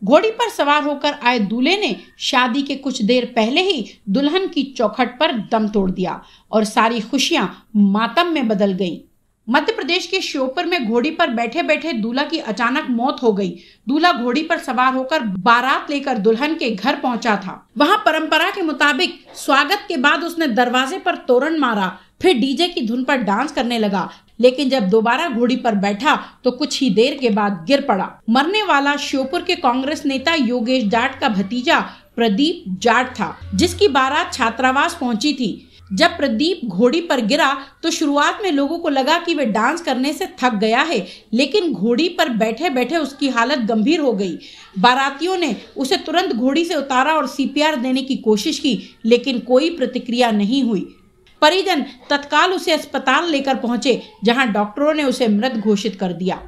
घोड़ी पर सवार होकर आए दूल्हे ने शादी के कुछ देर पहले ही दुल्हन की चौखट पर दम तोड़ दिया और सारी खुशियां मातम में बदल गईं। मध्य प्रदेश के श्योपुर में घोड़ी पर बैठे बैठे दूल्हा की अचानक मौत हो गई। दूल्हा घोड़ी पर सवार होकर बारात लेकर दुल्हन के घर पहुंचा था। वहां परंपरा के मुताबिक स्वागत के बाद उसने दरवाजे पर तोरण मारा, फिर डीजे की धुन पर डांस करने लगा, लेकिन जब दोबारा घोड़ी पर बैठा तो कुछ ही देर के बाद गिर पड़ा। मरने वाला श्योपुर के कांग्रेस नेता योगेश जाट का भतीजा प्रदीप जाट था, जिसकी बारात छात्रावास पहुंची थी। जब प्रदीप घोड़ी पर गिरा तो शुरुआत में लोगों को लगा कि वे डांस करने से थक गया है, लेकिन घोड़ी पर बैठे बैठे उसकी हालत गंभीर हो गई। बारातियों ने उसे तुरंत घोड़ी से उतारा और सीपीआर देने की कोशिश की, लेकिन कोई प्रतिक्रिया नहीं हुई। परिजन तत्काल उसे अस्पताल लेकर पहुंचे, जहां डॉक्टरों ने उसे मृत घोषित कर दिया।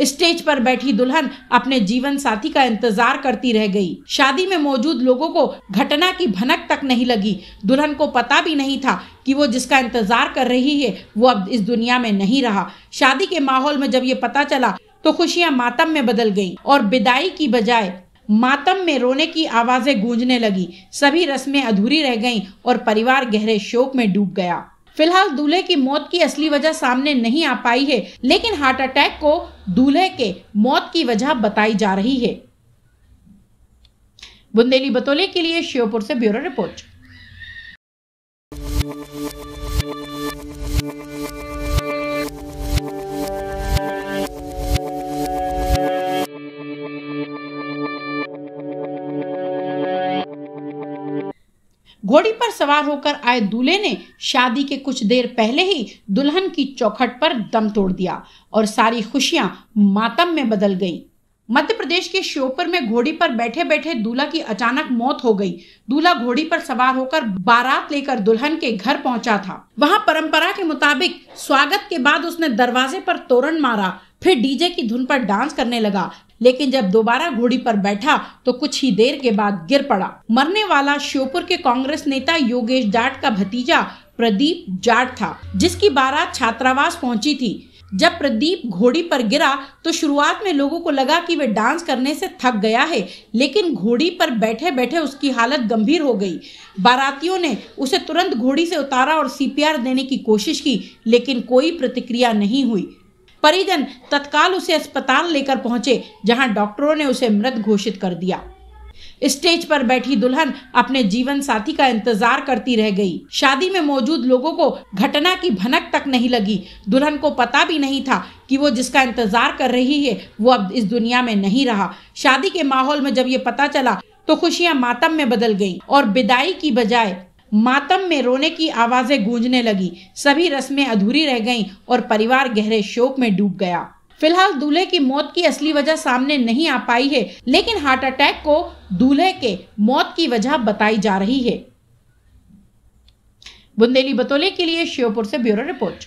स्टेज पर बैठी दुल्हन अपने जीवन साथी का इंतजार करती रह गई। शादी में मौजूद लोगों को घटना की भनक तक नहीं लगी। दुल्हन को पता भी नहीं था कि वो जिसका इंतजार कर रही है वो अब इस दुनिया में नहीं रहा। शादी के माहौल में जब ये पता चला तो खुशियां मातम में बदल गईं और विदाई की बजाय मातम में रोने की आवाजें गूंजने लगी। सभी रस्में अधूरी रह गईं और परिवार गहरे शोक में डूब गया। फिलहाल दूल्हे की मौत की असली वजह सामने नहीं आ पाई है, लेकिन हार्ट अटैक को दूल्हे के मौत की वजह बताई जा रही है। बुंदेली बतौले के लिए श्योपुर से ब्यूरो रिपोर्ट। घोड़ी पर सवार होकर आए दूल्हे ने शादी के कुछ देर पहले ही दुल्हन की चौखट पर दम तोड़ दिया और सारी खुशियां मातम में बदल गईं। मध्य प्रदेश के श्योपुर में घोड़ी पर बैठे बैठे दूल्हा की अचानक मौत हो गई। दूल्हा घोड़ी पर सवार होकर बारात लेकर दुल्हन के घर पहुंचा था। वहां परंपरा के मुताबिक स्वागत के बाद उसने दरवाजे पर तोरण मारा, फिर डीजे की धुन पर डांस करने लगा, लेकिन जब दोबारा घोड़ी पर बैठा तो कुछ ही देर के बाद गिर पड़ा। मरने वाला श्योपुर के कांग्रेस नेता योगेश जाट का भतीजा प्रदीप जाट था, जिसकी बारात छात्रावास पहुंची थी। जब प्रदीप घोड़ी पर गिरा तो शुरुआत में लोगों को लगा कि वे डांस करने से थक गया है, लेकिन घोड़ी पर बैठे बैठे उसकी हालत गंभीर हो गई। बारातियों ने उसे तुरंत घोड़ी से उतारा और सीपीआर देने की कोशिश की, लेकिन कोई प्रतिक्रिया नहीं हुई। परिजन तत्काल उसे अस्पताल लेकर पहुंचे, जहां डॉक्टरों ने उसे मृत घोषित कर दिया। स्टेज पर बैठी दुल्हन अपने जीवन साथी का इंतजार करती रह गई। शादी में मौजूद लोगों को घटना की भनक तक नहीं लगी। दुल्हन को पता भी नहीं था कि वो जिसका इंतजार कर रही है वो अब इस दुनिया में नहीं रहा। शादी के माहौल में जब ये पता चला तो खुशियां मातम में बदल गईं और विदाई की बजाय मातम में रोने की आवाजें गूंजने लगी। सभी रस्में अधूरी रह गईं और परिवार गहरे शोक में डूब गया। फिलहाल दूल्हे की मौत की असली वजह सामने नहीं आ पाई है, लेकिन हार्ट अटैक को दूल्हे के मौत की वजह बताई जा रही है। बुंदेली बतौले के लिए श्योपुर से ब्यूरो रिपोर्ट।